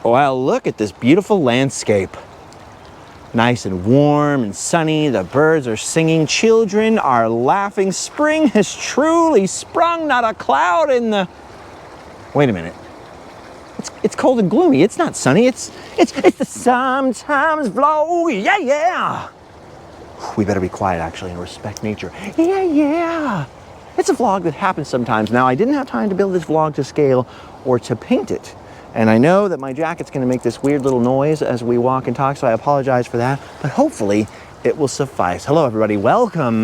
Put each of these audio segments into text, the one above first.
Well, look at this beautiful landscape. Nice and warm and sunny. The birds are singing. Children are laughing. Spring has truly sprung. Not a cloud in the... Wait a minute. It's cold and gloomy. It's not sunny. It's the sometimes blow. Yeah, yeah. We better be quiet, actually, and respect nature. Yeah, yeah. It's a vlog that happens sometimes. Now, I didn't have time to build this vlog to scale or to paint it. And I know that my jacket's gonna make this weird little noise as we walk and talk, so I apologize for that, but hopefully it will suffice. Hello, everybody. Welcome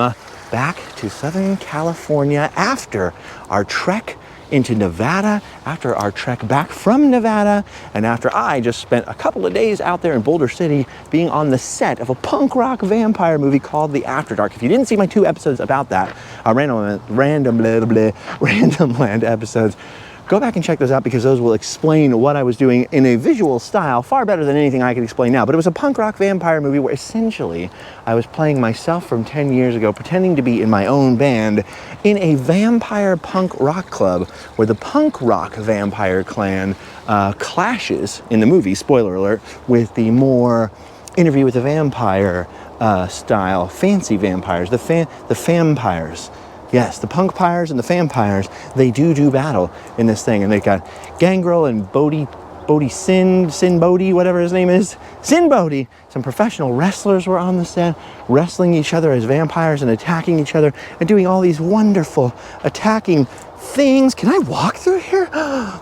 back to Southern California after our trek into Nevada, after our trek back from Nevada, and after I just spent a couple of days out there in Boulder City being on the set of a punk rock vampire movie called The After Dark. If you didn't see my 2 episodes about that, Random Land episodes, go back and check those out because those will explain what I was doing in a visual style far better than anything I could explain now. But it was a punk rock vampire movie where essentially I was playing myself from 10 years ago, pretending to be in my own band in a vampire punk rock club where the punk rock vampire clan clashes in the movie, spoiler alert, with the more Interview with the Vampire style fancy vampires, the vampires. Yes, the punkpires and the vampires, they do battle in this thing. And they've got Gangrel and Sin Bodhi, whatever his name is. Sin Bodhi. Some professional wrestlers were on the set, wrestling each other as vampires and attacking each other and doing all these wonderful attacking things. Can I walk through here?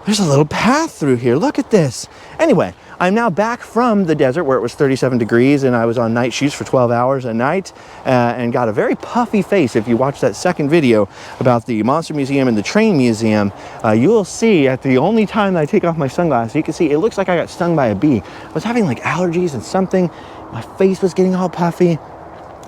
There's a little path through here. Look at this. Anyway, I'm now back from the desert where it was 37 degrees and I was on night shoots for 12 hours a night and got a very puffy face. If you watch that second video about the Monster Museum and the Train Museum, you will see at the only time that I take off my sunglasses, you can see it looks like I got stung by a bee. I was having like allergies and something. My face was getting all puffy.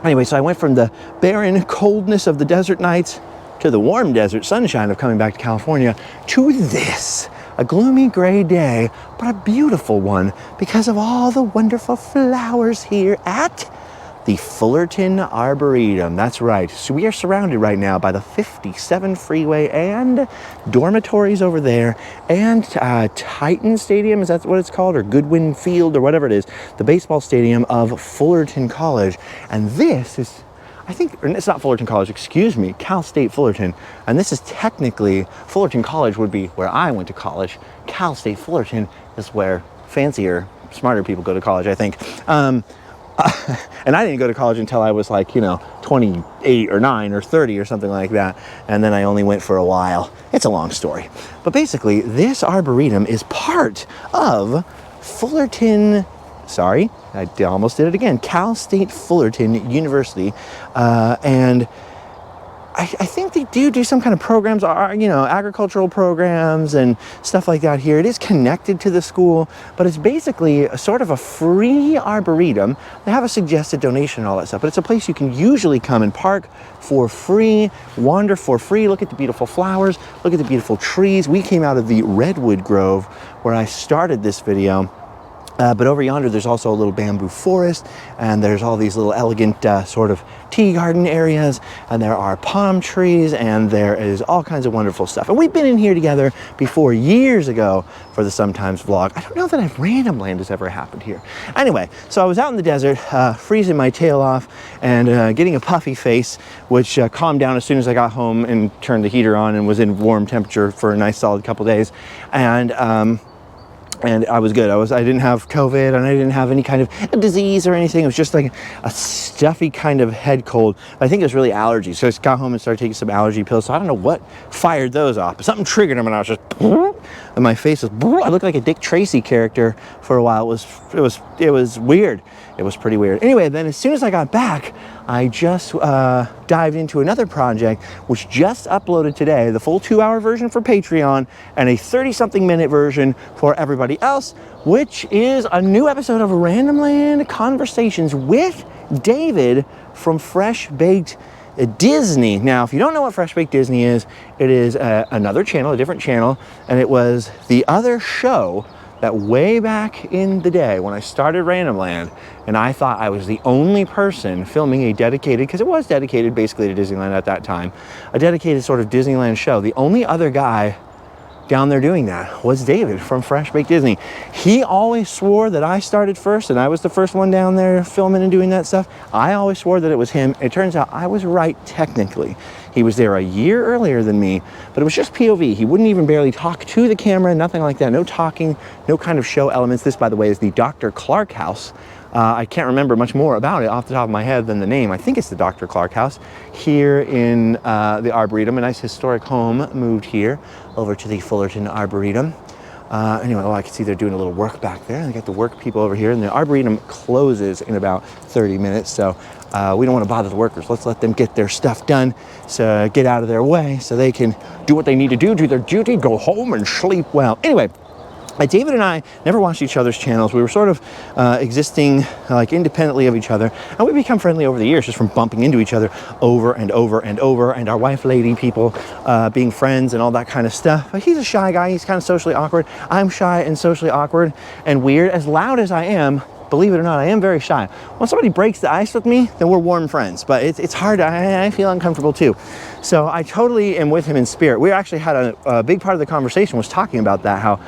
Anyway, so I went from the barren coldness of the desert nights to the warm desert sunshine of coming back to California to this. A gloomy gray day, but a beautiful one because of all the wonderful flowers here at the Fullerton Arboretum. That's right. So we are surrounded right now by the 57 freeway and dormitories over there and Titan Stadium, is that what it's called? Or Goodwin Field or whatever it is. The baseball stadium of Fullerton College. And this is, I think, it's not Fullerton College, excuse me, Cal State Fullerton. And this is technically, Fullerton College would be where I went to college. Cal State Fullerton is where fancier, smarter people go to college, I think. And I didn't go to college until I was like, 28 or 9 or 30 or something like that. And then I only went for a while. It's a long story. But basically, this Arboretum is part of Fullerton, sorry, I almost did it again, Cal State Fullerton University. And I think they do some kind of programs, agricultural programs and stuff like that here. It is connected to the school, but it's basically a sort of a free arboretum. They have a suggested donation and all that stuff, but it's a place you can usually come and park for free, wander for free, look at the beautiful flowers, look at the beautiful trees. We came out of the Redwood Grove where I started this video. But over yonder, there's also a little bamboo forest, and there's all these little elegant sort of tea garden areas, and there are palm trees, and there is all kinds of wonderful stuff. And we've been in here together before years ago for the Sometimes vlog. I don't know that Random Land has ever happened here. Anyway, so I was out in the desert, freezing my tail off and getting a puffy face, which calmed down as soon as I got home and turned the heater on and was in warm temperature for a nice solid couple days. And I was good. I didn't have COVID and I didn't have any kind of disease or anything. It was just like a stuffy kind of head cold. I think it was really allergies. So I just got home and started taking some allergy pills. So I don't know what fired those off, but something triggered them and I was just, and my face was, I looked like a Dick Tracy character for a while. It was weird. It was pretty weird. Anyway, then as soon as I got back, I just dived into another project, which just uploaded today, the full 2-hour version for Patreon and a 30-something minute version for everybody else, which is a new episode of Random Land Conversations with David from Fresh Baked Disney. Now, if you don't know what Fresh Baked Disney is, it is another channel, a different channel, and it was the other show that way back in the day when I started Random Land, and I thought I was the only person filming a dedicated, because it was dedicated basically to Disneyland at that time, a dedicated sort of Disneyland show. The only other guy down there doing that was David from Fresh Baked Disney. He always swore that I started first and I was the first one down there filming and doing that stuff. I always swore that it was him. It turns out I was right technically. He was there a year earlier than me, but it was just POV. He wouldn't even barely talk to the camera, nothing like that. No talking, no kind of show elements. This, by the way, is the Dr. Clark house. I can't remember much more about it off the top of my head than the name. I think it's the Dr. Clark house here in the Arboretum, a nice historic home, moved here over to the Fullerton Arboretum. Anyway, I can see they're doing a little work back there. They got the work people over here, and the Arboretum closes in about 30 minutes, so we don't want to bother the workers. Let's let them get their stuff done, so get out of their way so they can do what they need to do their duty, go home and sleep well. Anyway, David and I never watched each other's channels. We were sort of existing like independently of each other, and we become friendly over the years just from bumping into each other over and over and over, and our wife lady people being friends and all that kind of stuff. But he's a shy guy. He's kind of socially awkward. I'm shy and socially awkward and weird. As loud as I am, believe it or not, I am very shy. When somebody breaks the ice with me, then we're warm friends. But it's hard. I feel uncomfortable too. So I totally am with him in spirit. We actually had a big part of the conversation was talking about that, how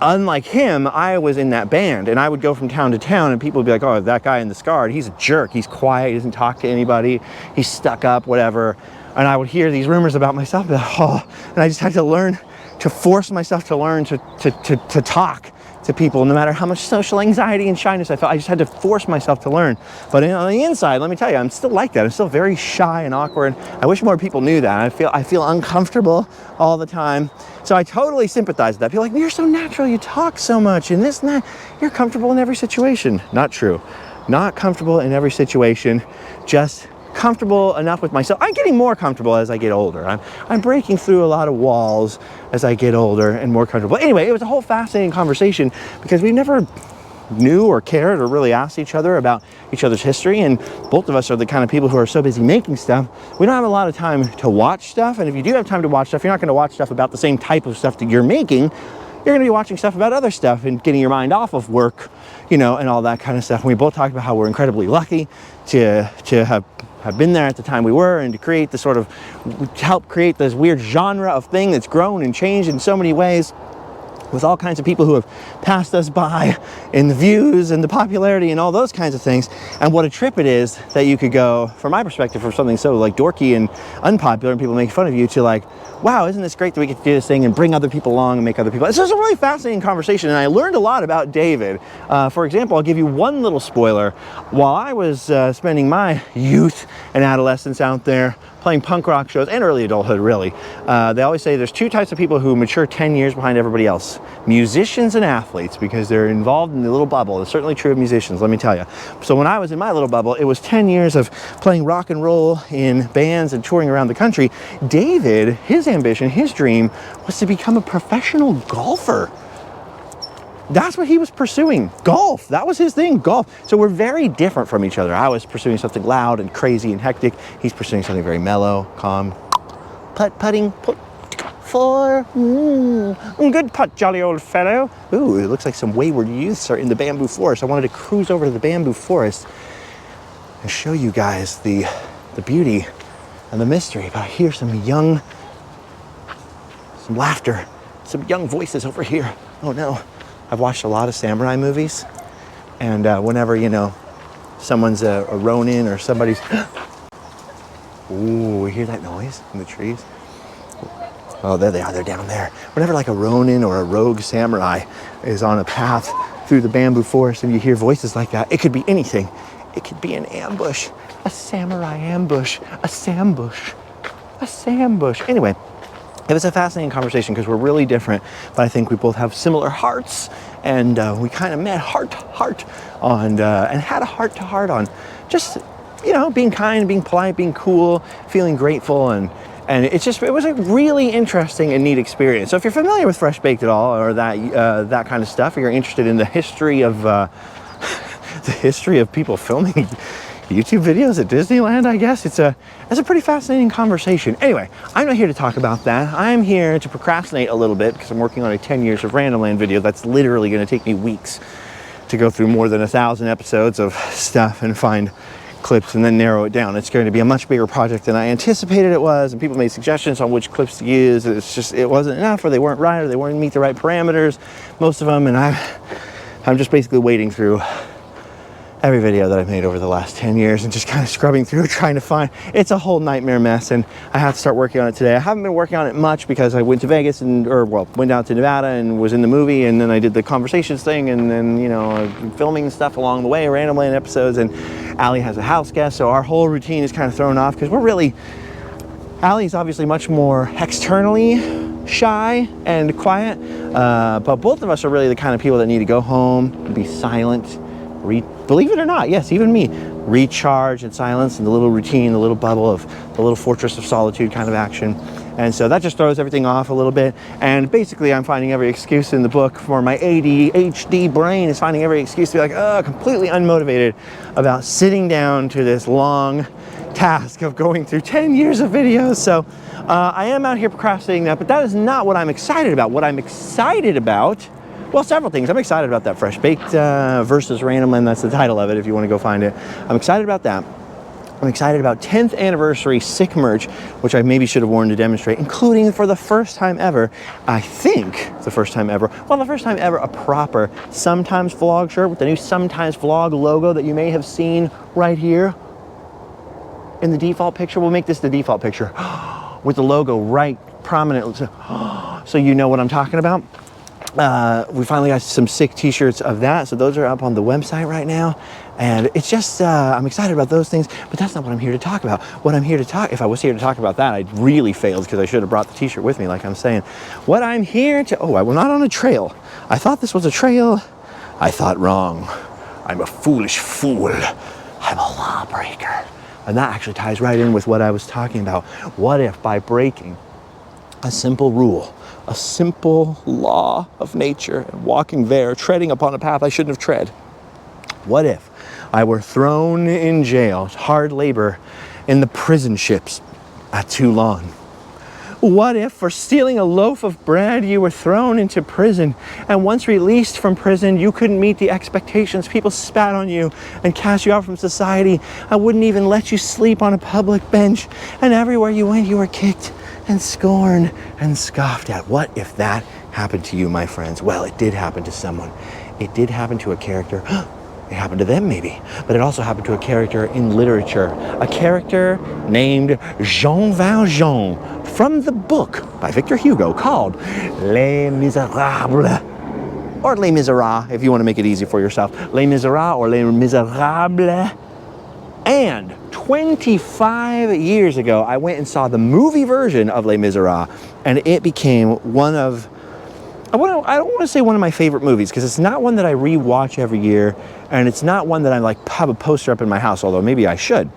unlike him, I was in that band, and I would go from town to town, and people would be like, oh, that guy in the Scarred, he's a jerk. He's quiet. He doesn't talk to anybody. He's stuck up, whatever. And I would hear these rumors about myself, and I just had to learn to force myself to learn to talk to people, no matter how much social anxiety and shyness I felt. I just had to force myself to learn. But on the inside, let me tell you, I'm still like that. I'm still very shy and awkward. I wish more people knew that. I feel uncomfortable all the time. So I totally sympathize with that. People are like, you're so natural, you talk so much, and this and that. You're comfortable in every situation. Not true. Not comfortable in every situation. Just comfortable enough with myself. I'm getting more comfortable as I get older. I'm breaking through a lot of walls as I get older and more comfortable. Anyway, it was a whole fascinating conversation because we never knew or cared or really asked each other about each other's history, and both of us are the kind of people who are so busy making stuff, we don't have a lot of time to watch stuff. And if you do have time to watch stuff, you're not going to watch stuff about the same type of stuff that you're making. You're going to be watching stuff about other stuff and getting your mind off of work, you know, and all that kind of stuff. And we both talked about how we're incredibly lucky to have been there at the time we were, and to create the sort of, help create this weird genre of thing that's grown and changed in so many ways, with all kinds of people who have passed us by in the views and the popularity and all those kinds of things. And what a trip it is that you could go, from my perspective, from something so like dorky and unpopular and people make fun of you, to like, wow, isn't this great that we get to do this thing and bring other people along and make other people. It's just a really fascinating conversation, and I learned a lot about David. For example, I'll give you one little spoiler. While I was spending my youth and adolescence out there playing punk rock shows, and early adulthood really, they always say there's two types of people who mature 10 years behind everybody else: musicians and athletes, because they're involved in the little bubble. It's certainly true of musicians, let me tell you. So when I was in my little bubble, it was 10 years of playing rock and roll in bands and touring around the country. David, his ambition, his dream was to become a professional golfer. That's what he was pursuing. Golf. That was his thing. Golf. So we're very different from each other. I was pursuing something loud and crazy and hectic. He's pursuing something very mellow, calm. Putting for good putt, jolly old fellow. Ooh, it looks like some wayward youths are in the bamboo forest. I wanted to cruise over to the bamboo forest and show you guys the beauty and the mystery. But I hear some laughter, some young voices over here. Oh no. I've watched a lot of samurai movies, and whenever, you know, someone's a ronin or somebody's... Ooh, you hear that noise in the trees? Oh, there they are, they're down there. Whenever like a ronin or a rogue samurai is on a path through the bamboo forest and you hear voices like that, it could be anything. It could be an ambush, a samurai ambush, a sambush, a sambush. Anyway, it was a fascinating conversation because we're really different, but I think we both have similar hearts, and we kind of met heart to heart on, and had a heart to heart on just, you know, being kind, being polite, being cool, feeling grateful, and it was a really interesting and neat experience. So if you're familiar with Fresh Baked at all, or that kind of stuff, or you're interested in the history of people filming YouTube videos at Disneyland, I guess. It's a pretty fascinating conversation. Anyway, I'm not here to talk about that. I'm here to procrastinate a little bit because I'm working on a 10 years of Randomland video that's literally going to take me weeks to go through more than 1,000 episodes of stuff and find clips and then narrow it down. It's going to be a much bigger project than I anticipated it was, and people made suggestions on which clips to use. It's just, it wasn't enough, or they weren't right, or they weren't meet the right parameters, most of them, and I'm just basically wading through every video that I've made over the last 10 years and just kind of scrubbing through, trying to find, it's a whole nightmare mess, and I have to start working on it today. I haven't been working on it much because I went to Vegas went down to Nevada and was in the movie, and then I did the conversations thing, and then, you know, filming stuff along the way randomly in episodes, and Allie has a house guest, so our whole routine is kind of thrown off because Allie's obviously much more externally shy and quiet, but both of us are really the kind of people that need to go home, be silent, believe it or not, yes, even me, recharge in silence in the little routine, the little bubble of the little fortress of solitude kind of action. And so that just throws everything off a little bit. And basically I'm finding every excuse in the book for my ADHD brain is finding every excuse to be like, completely unmotivated about sitting down to this long task of going through 10 years of videos. So I am out here procrastinating that, but that is not what I'm excited about. What I'm excited about, well, several things. I'm excited about that Fresh Baked versus Random, that's the title of it if you want to go find it. I'm excited about that. I'm excited about 10th anniversary Sick merch, which I maybe should have worn to demonstrate, including for the first time ever, I think the first time ever, a proper Sometimes Vlog shirt with the new Sometimes Vlog logo that you may have seen right here in the default picture. We'll make this the default picture with the logo right prominent, so you know what I'm talking about. We finally got some sick t-shirts of that, so those are up on the website right now, and it's just I'm excited about those things, but that's not what I'm here to talk about. What I'm here to talk, if I was here to talk about that, I really failed because I should have brought the t-shirt with me, like I'm saying. What I'm here to, I was not on a trail. I thought this was a trail. I thought wrong. I'm a foolish fool. I'm a lawbreaker. And that actually ties right in with what I was talking about. What if by breaking a simple rule, a simple law of nature, and walking there, treading upon a path I shouldn't have tread, what if I were thrown in jail, hard labor, in the prison ships at Toulon? What if for stealing a loaf of bread you were thrown into prison, and once released from prison you couldn't meet the expectations, people spat on you and cast you out from society and wouldn't even let you sleep on a public bench, and everywhere you went you were kicked and scorned and scoffed at? What if that happened to you, my friends? Well, it did happen to someone. It did happen to a character. It happened to them maybe, but it also happened to a character in literature, a character named Jean Valjean from the book by Victor Hugo called Les Miserables, or Les Miserables if you want to make it easy for yourself. Les Miserables or Les Miserables. And 25 years ago, I went and saw the movie version of Les Miserables, and it became one of, I don't want to say one of my favorite movies, because it's not one that I rewatch every year, and it's not one that I like have a poster up in my house, although maybe I should.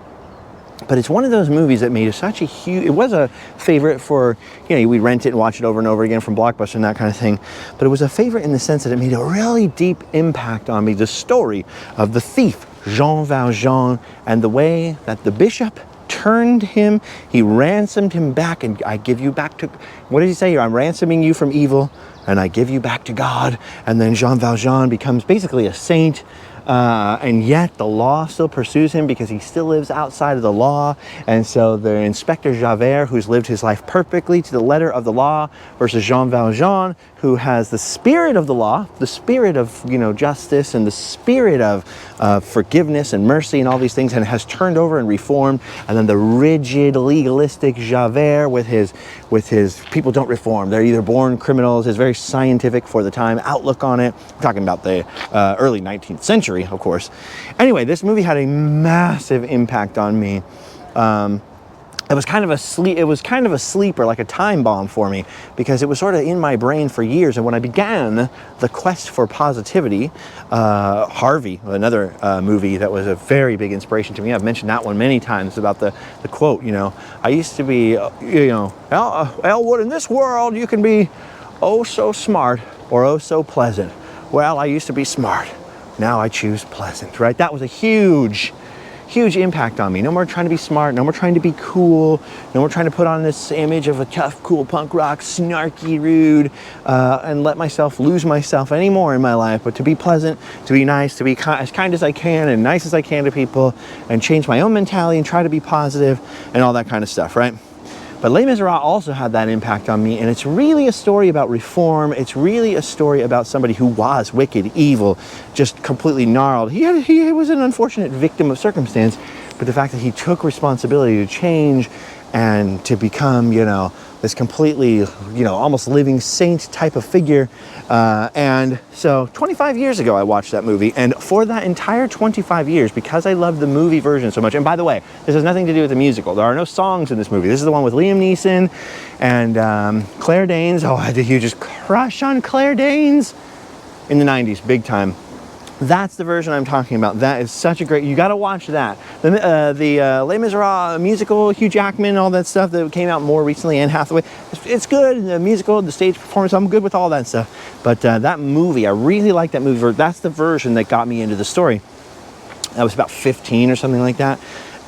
But it's one of those movies that made such a huge, it was a favorite for, you know, we'd rent it and watch it over and over again from Blockbuster and that kind of thing. But it was a favorite in the sense that it made a really deep impact on me. The story of the thief, Jean Valjean, and the way that the bishop turned him, he ransomed him back, and I give you back to, what did he say? I'm ransoming you from evil, and I give you back to God. And then Jean Valjean becomes basically a saint. And yet the law still pursues him because he still lives outside of the law. And so the Inspector Javert, who's lived his life perfectly to the letter of the law, versus Jean Valjean, who has the spirit of the law, the spirit of, you know, justice, and the spirit of forgiveness and mercy and all these things, and has turned over and reformed. And then the rigid, legalistic Javert with his people don't reform, they're either born criminals, his very scientific for the time outlook on it. I'm talking about the early 19th century, of course. Anyway, this movie had a massive impact on me. It was kind of a sleeper, like a time bomb for me, because it was sort of in my brain for years. And when I began the quest for positivity, Harvey, another movie that was a very big inspiration to me. I've mentioned that one many times about the quote, you know, I used to be, you know, Elwood, in this world you can be oh so smart or oh so pleasant. Well, I used to be smart. Now I choose pleasant, right? That was a huge huge impact on me. No more trying to be smart, no more trying to be cool, no more trying to put on this image of a tough, cool punk rock, snarky, rude, and let myself lose myself anymore in my life, but to be pleasant, to be nice, to be as kind as I can and nice as I can to people, and change my own mentality and try to be positive and all that kind of stuff, right? But Les Miserables also had that impact on me, and it's really a story about reform. It's really a story about somebody who was wicked, evil, just completely gnarled. He was an unfortunate victim of circumstance, but the fact that he took responsibility to change and to become, you know, this completely, you know, almost living saint type of figure. And so 25 years ago, I watched that movie. And for that entire 25 years, because I loved the movie version so much, and by the way, this has nothing to do with the musical. There are no songs in this movie. This is the one with Liam Neeson and Claire Danes. Oh, I had a huge crush on Claire Danes in the 90s, big time. That's the version I'm talking about. That is such a great, you got to watch that. The Les Miserables musical, Hugh Jackman, all that stuff that came out more recently, Anne Hathaway, it's good. The musical, the stage performance, I'm good with all that stuff. But that movie, I really like that movie. That's the version that got me into the story. I was about 15 or something like that.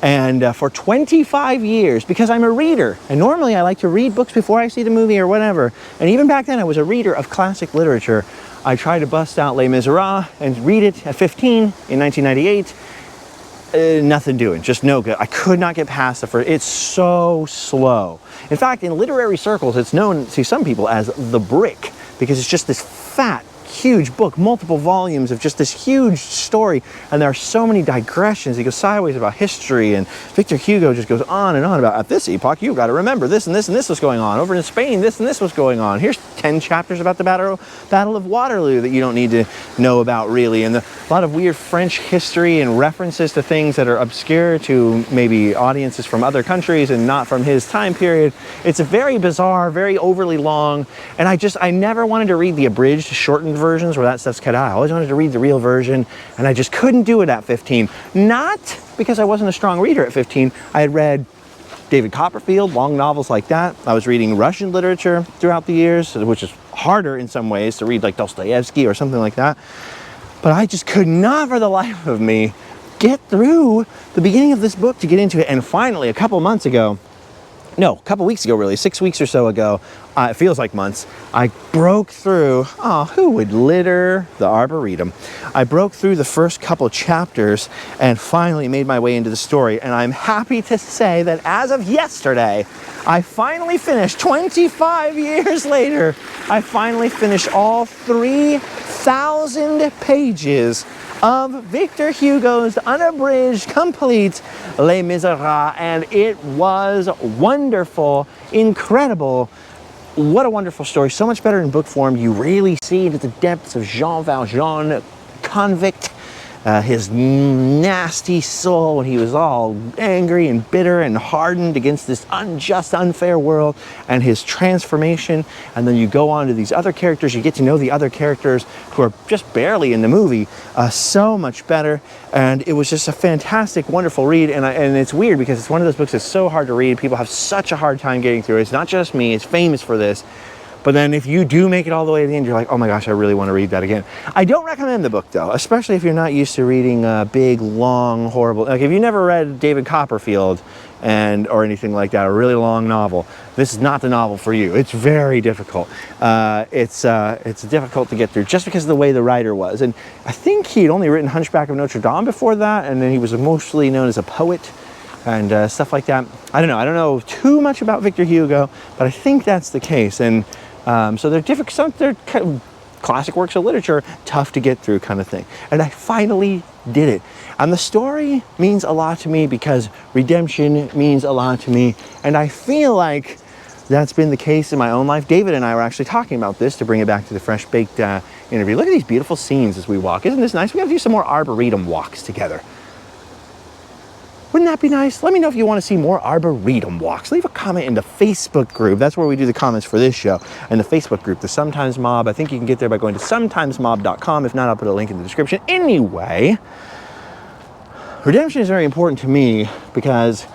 And for 25 years, because I'm a reader, and normally I like to read books before I see the movie or whatever, and even back then I was a reader of classic literature, I tried to bust out Les Miserables and read it at 15 in 1998. Nothing doing, just no good. I could not get past the first. It's so slow. In fact, in literary circles, it's known to some people as the Brick, because it's just this fat, huge book, multiple volumes of just this huge story, and there are so many digressions. He goes sideways about history, and Victor Hugo just goes on and on about, at this epoch, you've got to remember this and this and this was going on. Over in Spain, this and this was going on. Here's 10 chapters about the Battle of Waterloo that you don't need to know about, really, and a lot of weird French history and references to things that are obscure to maybe audiences from other countries and not from his time period. It's a very bizarre, very overly long, and I never wanted to read the abridged, shortened versions where that stuff's cut out. I always wanted to read the real version, and I just couldn't do it at 15. Not because I wasn't a strong reader at 15. I had read David Copperfield, long novels like that. I was reading Russian literature throughout the years, which is harder in some ways to read, like Dostoevsky or something like that. But I just could not for the life of me get through the beginning of this book to get into it. And finally, a couple weeks ago, really, 6 weeks or so ago, it feels like months, I broke through, who would litter the Arboretum? I broke through the first couple chapters and finally made my way into the story. And I'm happy to say that as of yesterday, I finally finished, 25 years later, I finally finished all 3,000 pages of Victor Hugo's unabridged, complete Les Miserables, and it was wonderful, incredible. What a wonderful story. So much better in book form. You really see into the depths of Jean Valjean, convict, his nasty soul when he was all angry and bitter and hardened against this unjust, unfair world, and his transformation. And then you go on to these other characters. You get to know the other characters who are just barely in the movie so much better. And it was just a fantastic, wonderful read. And it's weird because it's one of those books that's so hard to read. People have such a hard time getting through it. It's not just me. It's famous for this. But then if you do make it all the way to the end, you're like, oh my gosh, I really want to read that again. I don't recommend the book, though, especially if you're not used to reading big, long, horrible... Like, if you never read David Copperfield or anything like that, a really long novel, this is not the novel for you. It's very difficult. It's difficult to get through just because of the way the writer was. And I think he'd only written Hunchback of Notre Dame before that, and then he was mostly known as a poet and stuff like that. I don't know. I don't know too much about Victor Hugo, but I think that's the case. And so they're different. They're classic works of literature, tough to get through kind of thing. And I finally did it. And the story means a lot to me because redemption means a lot to me. And I feel like that's been the case in my own life. David and I were actually talking about this to bring it back to the Fresh Baked interview. Look at these beautiful scenes as we walk. Isn't this nice? We got to do some more Arboretum walks together. Wouldn't that be nice? Let me know if you want to see more Arboretum walks. Leave a comment in the Facebook group. That's where we do the comments for this show. And the Facebook group, the Sometimes Mob. I think you can get there by going to sometimesmob.com. If not, I'll put a link in the description. Anyway, redemption is very important to me because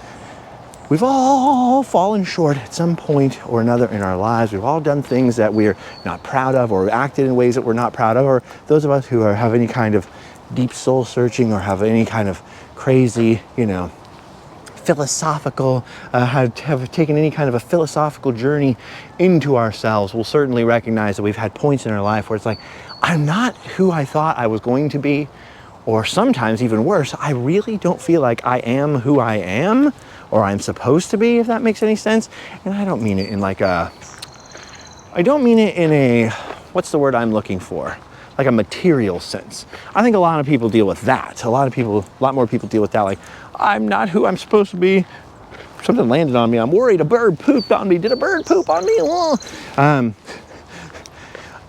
we've all fallen short at some point or another in our lives. We've all done things that we're not proud of or acted in ways that we're not proud of, or those of us who have any kind of deep soul searching or have any kind of crazy, philosophical, have taken any kind of a philosophical journey into ourselves, will certainly recognize that we've had points in our life where it's like, I'm not who I thought I was going to be, or sometimes even worse, I really don't feel like I am who I am, or I'm supposed to be, if that makes any sense. And I don't mean it in what's the word I'm looking for? Like a material sense. I think a lot of people deal with that. A lot more people deal with that, like, I'm not who I'm supposed to be. Something landed on me. I'm worried a bird pooped on me. Did a bird poop on me?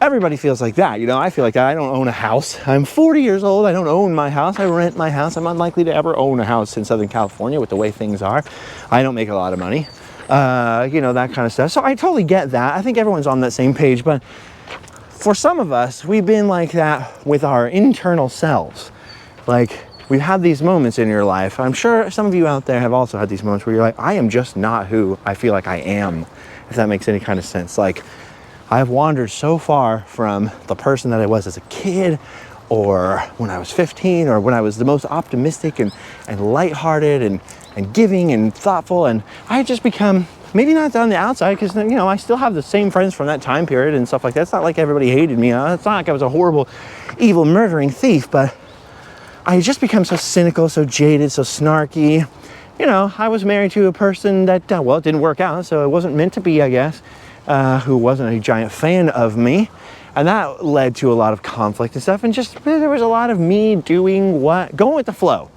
Everybody feels like that. I feel like that. I don't own a house. I'm 40 years old. I don't own my house. I rent my house. I'm unlikely to ever own a house in Southern California with the way things are. I don't make a lot of money. That kind of stuff. So I totally get that. I think everyone's on that same page. But for some of us, we've been like that with our internal selves. Like, we've had these moments in your life. I'm sure some of you out there have also had these moments where you're like, I am just not who I feel like I am, if that makes any kind of sense. Like, I've wandered so far from the person that I was as a kid, or when I was 15, or when I was the most optimistic and lighthearted and giving and thoughtful. And I just become, maybe not on the outside, because, I still have the same friends from that time period and stuff like that. It's not like everybody hated me. It's not like I was a horrible, evil, murdering thief, but I just become so cynical, so jaded, so snarky. I was married to a person that, it didn't work out, so it wasn't meant to be, I guess, who wasn't a giant fan of me. And that led to a lot of conflict and stuff. And just, there was a lot of me going with the flow.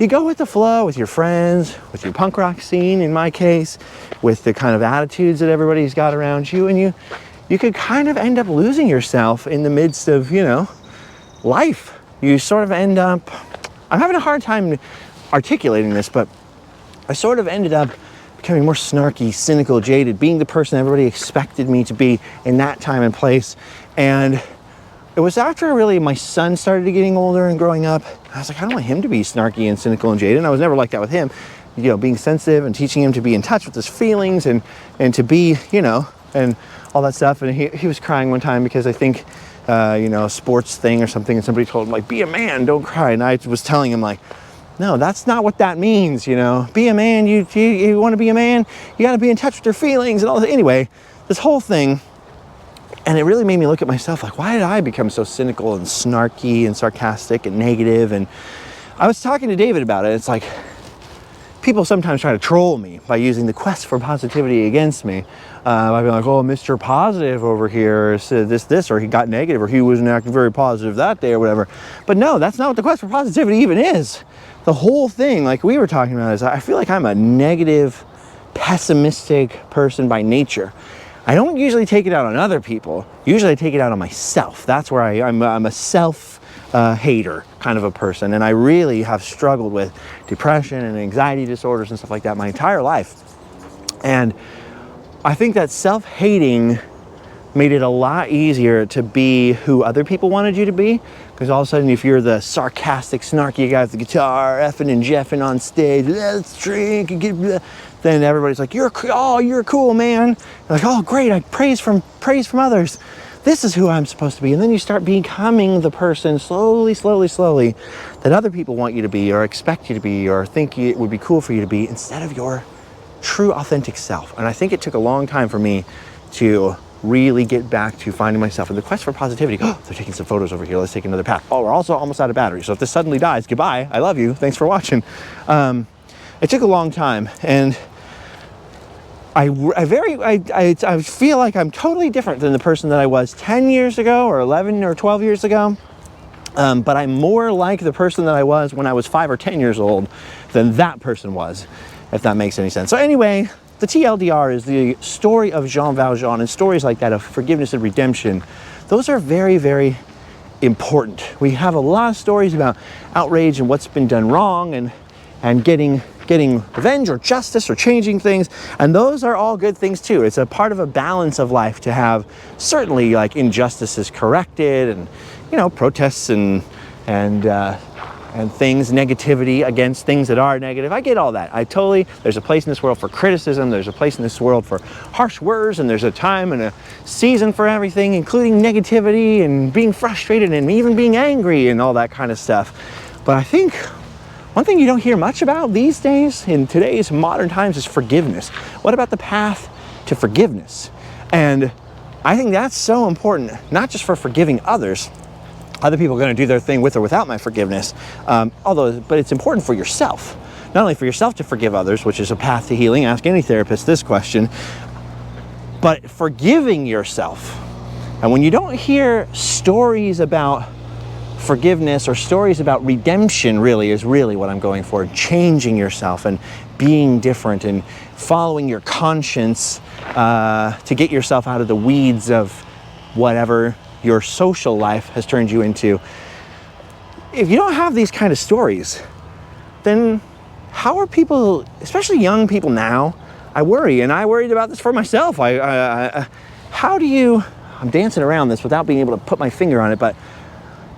You go with the flow with your friends, with your punk rock scene, in my case, with the kind of attitudes that everybody's got around you. And you could kind of end up losing yourself in the midst of, life. You sort of end up, I'm having a hard time articulating this, but I sort of ended up becoming more snarky, cynical, jaded, being the person everybody expected me to be in that time and place. And it was after really my son started getting older and growing up, I was like, I don't want him to be snarky and cynical and jaded. And I was never like that with him, being sensitive and teaching him to be in touch with his feelings and to be, and all that stuff. And he was crying one time because I think, a sports thing or something, and somebody told him, like, be a man, don't cry. And I was telling him, like, no, that's not what that means, Be a man, you want to be a man, you got to be in touch with your feelings and all that. Anyway, this whole thing, and it really made me look at myself, like, why did I become so cynical and snarky and sarcastic and negative? And I was talking to David about it. It's like, people sometimes try to troll me by using the quest for positivity against me. I'd be like, oh, Mr. Positive over here said this, or he got negative, or he wasn't acting very positive that day or whatever. But no, that's not what the quest for positivity even is. The whole thing, like we were talking about, is I feel like I'm a negative, pessimistic person by nature. I don't usually take it out on other people. Usually I take it out on myself. That's where I'm a self-hater kind of a person. And I really have struggled with depression and anxiety disorders and stuff like that my entire life. And I think that self-hating made it a lot easier to be who other people wanted you to be. Because all of a sudden, if you're the sarcastic, snarky guy with the guitar, effing and jeffing on stage, let's drink and get, then everybody's like, you're cool, man. You're like, oh, great, I praise from others. This is who I'm supposed to be. And then you start becoming the person slowly that other people want you to be, or expect you to be, or think it would be cool for you to be, instead of your true, authentic self. And I think it took a long time for me to really get back to finding myself in the quest for positivity. Oh, they're taking some photos over here. Let's take another path. Oh, we're also almost out of battery. So if this suddenly dies, goodbye. I love you. Thanks for watching. It took a long time, and I feel like I'm totally different than the person that I was 10 years ago, or 11 or 12 years ago. But I'm more like the person that I was when I was 5 or 10 years old than that person was, if that makes any sense. So anyway, the TLDR is the story of Jean Valjean, and stories like that of forgiveness and redemption. Those are very, very important. We have a lot of stories about outrage and what's been done wrong, and getting revenge or justice or changing things. And those are all good things too. It's a part of a balance of life to have certainly like injustices corrected, and, protests and and things, negativity against things that are negative. I get all that. There's a place in this world for criticism, there's a place in this world for harsh words, and there's a time and a season for everything, including negativity and being frustrated and even being angry and all that kind of stuff. But I think one thing you don't hear much about these days, in today's modern times, is forgiveness. What about the path to forgiveness? And I think that's so important, not just for forgiving others. Other people are going to do their thing with or without my forgiveness. But it's important for yourself. Not only for yourself to forgive others, which is a path to healing. Ask any therapist this question. But forgiving yourself. And when you don't hear stories about forgiveness or stories about redemption, really is really what I'm going for. Changing yourself and being different and following your conscience to get yourself out of the weeds of whatever your social life has turned you into. If you don't have these kind of stories, then how are people, especially young people now, I worry, and I worried about this for myself. How do you, I'm dancing around this without being able to put my finger on it, but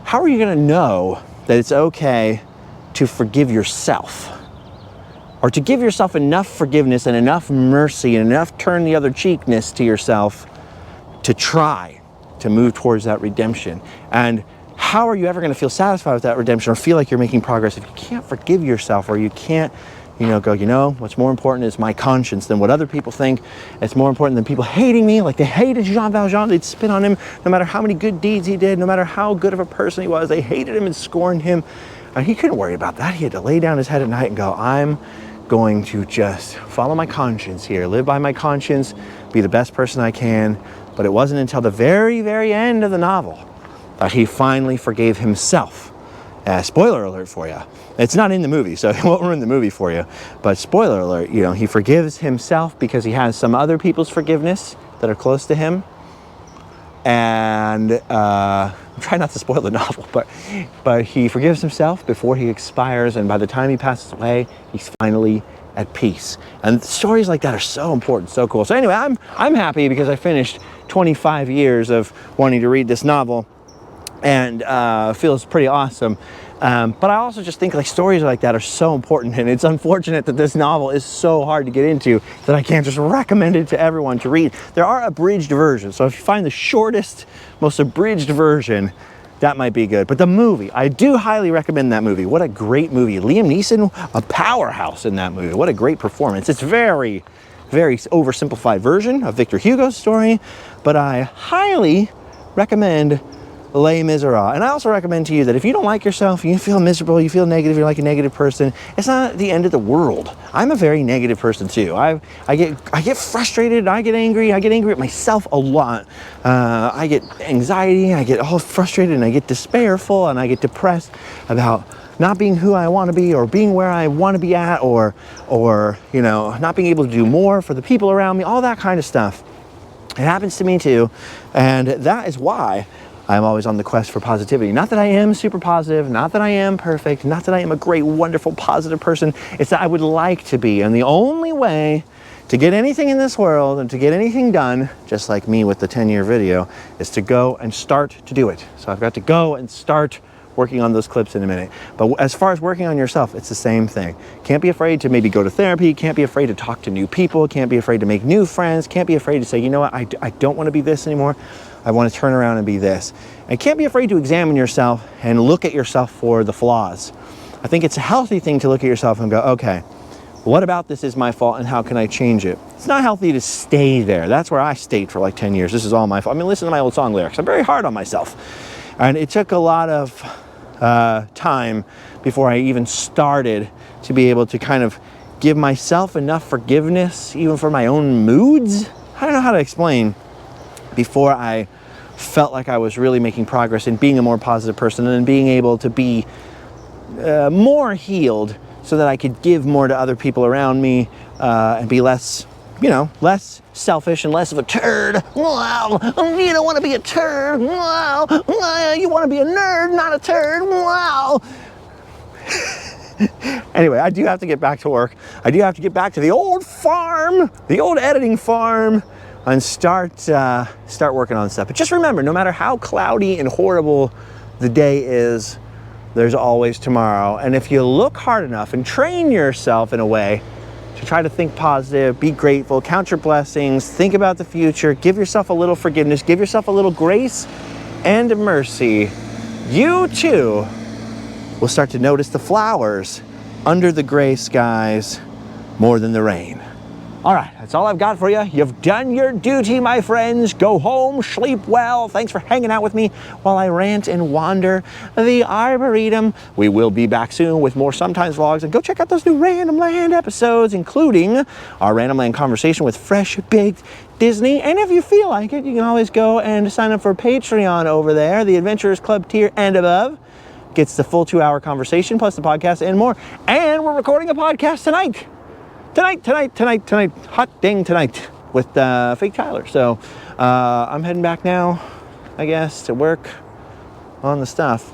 how are you going to know that it's okay to forgive yourself? Or to give yourself enough forgiveness and enough mercy and enough turn the other cheekness to yourself to try to move towards that redemption? And how are you ever going to feel satisfied with that redemption or feel like you're making progress if you can't forgive yourself, or you can't, go, what's more important is my conscience than what other people think. It's more important than people hating me, like they hated Jean Valjean. They'd spit on him no matter how many good deeds he did, no matter how good of a person he was. They hated him and scorned him. And he couldn't worry about that. He had to lay down his head at night and go, I'm going to just follow my conscience here, live by my conscience, be the best person I can. But it wasn't until the very, very end of the novel that he finally forgave himself. Spoiler alert for you. It's not in the movie, so it won't ruin the movie for you. But spoiler alert, he forgives himself because he has some other people's forgiveness that are close to him. And I'm trying not to spoil the novel, but he forgives himself before he expires, and by the time he passes away, he's finally at peace. And stories like that are so important, so cool. So anyway, I'm happy because I finished 25 years of wanting to read this novel, and feels pretty awesome. But I also just think stories like that are so important, and it's unfortunate that this novel is so hard to get into that I can't just recommend it to everyone to read. There are abridged versions, so if you find the shortest, most abridged version, that might be good. But the movie, I do highly recommend that movie. What a great movie. Liam Neeson, a powerhouse in that movie. What a great performance. It's very, very oversimplified version of Victor Hugo's story, but I highly recommend Les Miserables. And I also recommend to you that if you don't like yourself, you feel miserable, you feel negative, you're like a negative person, it's not the end of the world. I'm a very negative person too. I get frustrated, I get angry at myself a lot. I get anxiety, I get all frustrated, and I get despairful, and I get depressed about not being who I want to be, or being where I want to be at, or not being able to do more for the people around me, all that kind of stuff. It happens to me too, and that is why I'm always on the quest for positivity. Not that I am super positive, not that I am perfect, not that I am a great, wonderful, positive person. It's that I would like to be. And the only way to get anything in this world and to get anything done, just like me with the 10-year video, is to go and start to do it. So I've got to go and start working on those clips in a minute. But as far as working on yourself, it's the same thing. Can't be afraid to maybe go to therapy, can't be afraid to talk to new people, can't be afraid to make new friends, can't be afraid to say, you know what, I don't want to be this anymore. I want to turn around and be this. And can't be afraid to examine yourself and look at yourself for the flaws. I think it's a healthy thing to look at yourself and go, okay, what about this is my fault and how can I change it? It's not healthy to stay there. That's where I stayed for like 10 years. This is all my fault. I mean, listen to my old song lyrics. I'm very hard on myself. And it took a lot of time before I even started to be able to kind of give myself enough forgiveness, even for my own moods. I don't know how to explain. Before I felt like I was really making progress in being a more positive person and being able to be more healed so that I could give more to other people around me and be less, less selfish and less of a turd. Wow, you don't want to be a turd. Wow, you want to be a nerd, not a turd. Wow. Anyway, I do have to get back to work. I do have to get back to the old farm, the old editing farm, and start working on stuff. But just remember, no matter how cloudy and horrible the day is, there's always tomorrow. And if you look hard enough and train yourself in a way to try to think positive, be grateful, count your blessings, think about the future, give yourself a little forgiveness, give yourself a little grace and mercy, you too will start to notice the flowers under the gray skies more than the rain. All right, that's all I've got for you. You've done your duty, my friends. Go home, sleep well. Thanks for hanging out with me while I rant and wander the Arboretum. We will be back soon with more Sometimes Vlogs, and go check out those new Random Land episodes, including our Random Land conversation with Fresh Baked Disney. And if you feel like it, you can always go and sign up for Patreon over there. The Adventurers Club tier and above gets the full 2-hour conversation, plus the podcast and more. And we're recording a podcast tonight. Tonight, hot dang tonight with Fake Tyler. So I'm heading back now, I guess, to work on the stuff.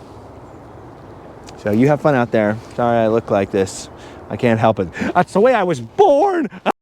So you have fun out there. Sorry I look like this. I can't help it. That's the way I was born.